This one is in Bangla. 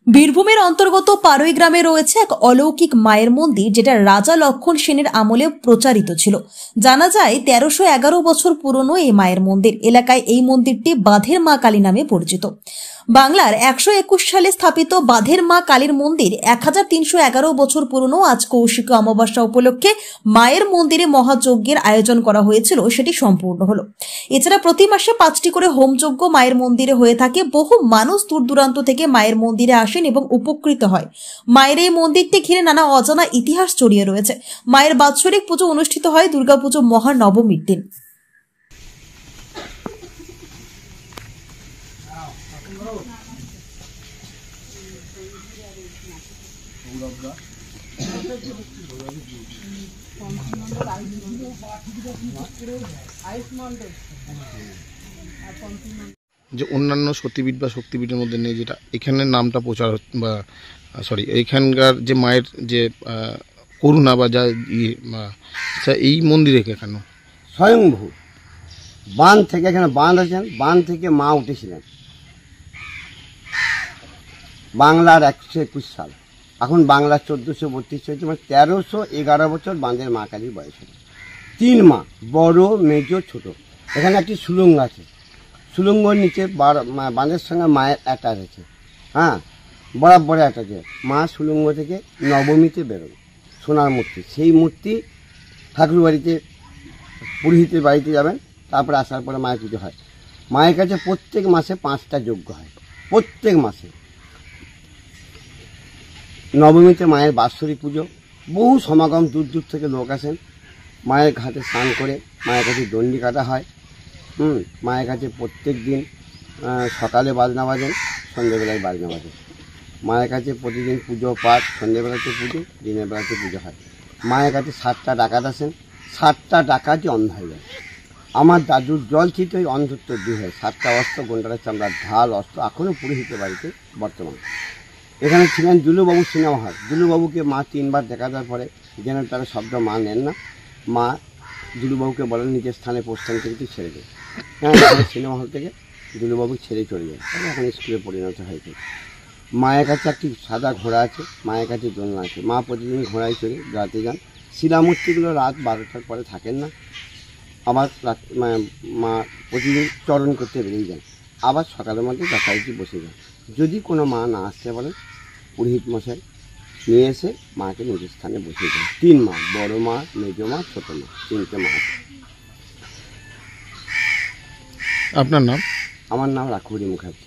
বীরভূমের অন্তর্গত পারুই গ্রামে রয়েছে এক অলৌকিক মায়ের মন্দির, যেটা রাজা লক্ষণ সেনের আমলে প্রচারিত ছিল। জানা যায় 1311 বছর পুরনো এই মায়ের মন্দির এলাকায় এই মন্দিরটি বাঁধের মা কালী নামে পরিচিত। বাংলার 121 সালে স্থাপিত বাঁধের মা কালীর মন্দির 1311 বছর পুরনো। আজ কৌশিক অমাবস্যা উপলক্ষে মায়ের মন্দিরে মহাযজ্ঞের আয়োজন করা হয়েছিল, সেটি সম্পূর্ণ হলো। এছাড়া প্রতি মাসে 5টি করে হোমযজ্ঞ মায়ের মন্দিরে হয়ে থাকে। বহু মানুষ দূর দূরান্ত থেকে মায়ের মন্দিরে আসেন এবং উপকৃত হয়। মায়ের এই মন্দিরটি ঘিরে নানা অজানা ইতিহাস জড়িয়ে রয়েছে। মায়ের বাৎসরিক পুজো অনুষ্ঠিত হয় দুর্গাপুজো মহানবমীর দিন। যে অন্যান্য সতীপীঠ বা শক্তিপীঠের মধ্যে নেই, যেটা এখানে নামটা প্রচার বা এইখানকার যে মায়ের যে করুণা বা যা এই মন্দিরে কেন স্বয়ংভূ বাঁধ থেকে, এখানে বাঁধ আছেন, বাঁধ থেকে মা উঠেছিলেন বাংলার 121 সাল। এখন বাংলার 1432 চলছে, মানে 1311 বছর বাঁধের মা কালীর বয়স হল। 3 মা, বড়, মেজ, ছোট। এখানে একটি সুলঙ্গ আছে, সুলঙ্গর নিচে বাঁধের সঙ্গে মায়ের অ্যাটাচ আছে। হ্যাঁ, বরাবর অ্যাটাচ আছে। মা সুলঙ্গ থেকে নবমীতে বেরোন, সোনার মূর্তি। সেই মূর্তি ঠাকুর বাড়িতে, পুরোহিতের বাড়িতে যাবেন, তারপরে আসার পরে মায়ের পুজো হয়। মায়ের কাছে প্রত্যেক মাসে 5টা যজ্ঞ হয়, প্রত্যেক মাসে। নবমীতে মায়ের বাৎসরিক পুজো, বহু সমাগম, দূর দূর থেকে লোক আসেন। মায়ের ঘাটে স্নান করে মায়ের কাছে দণ্ডি কাটা হয়। মায়ের কাছে প্রত্যেক দিন সকালে বাজনা বাজেন, সন্ধ্যেবেলায় বাজনা বাজেন। মায়ের কাছে প্রতিদিন পুজো পাঠ, সন্ধ্যেবেলাতে পুজো, দিনের বেলাতে পুজো হয়। মায়ের কাছে 7টা ডাকাত আসেন, 7টা ডাকাতই অন্ধ হয়ে যায়। আমার দাদুর জল ছিটে ওই অন্ধত্ব দূর হয়। 7টা অস্ত্র, গন্ডারের চামড়ার ঢাল অস্ত্র এখনও পুরোহিতের বাড়িতে বর্তমান। এখানে ছিলেন দুলুবাবু সিনেমা হল। দুলুবাবুকে মা 3বার দেখা দেওয়ার পরে যেন তারা শব্দ মা নেন না, মা দুলুবাবুকে বলেন নিজের স্থানে প্রস্থান থেকে তুই ছেড়ে দেয়। হ্যাঁ, সিনেমা হল থেকে দুলুবাবু ছেড়ে চলে যায়, তাহলে এখন স্কুলে পরিণত হয়েছে। মায়ের কাছে একটি সাদা ঘোড়া আছে, মায়ের কাছে দোলনা আছে। মা প্রতিদিন ঘোড়ায় চড়ে বেড়াতে যান। শিলামূর্তিগুলো রাত 12টার পরে থাকেন না, আবার মা প্রতিদিন চরণ করতে বেরিয়ে যান, আবার সকালের মধ্যে যথারীতি বসে যান। যদি কোনো মা না আসতে পারেন, পুরোহিত মশাই নিয়ে এসে মাকে নিজের স্থানে বসিয়ে দেন। 3 মা, বড় মা, মেজ মা, ছোট মা, 3টে মা আছে। আপনার নাম? আমার নাম রাখুরি মুখার্জি।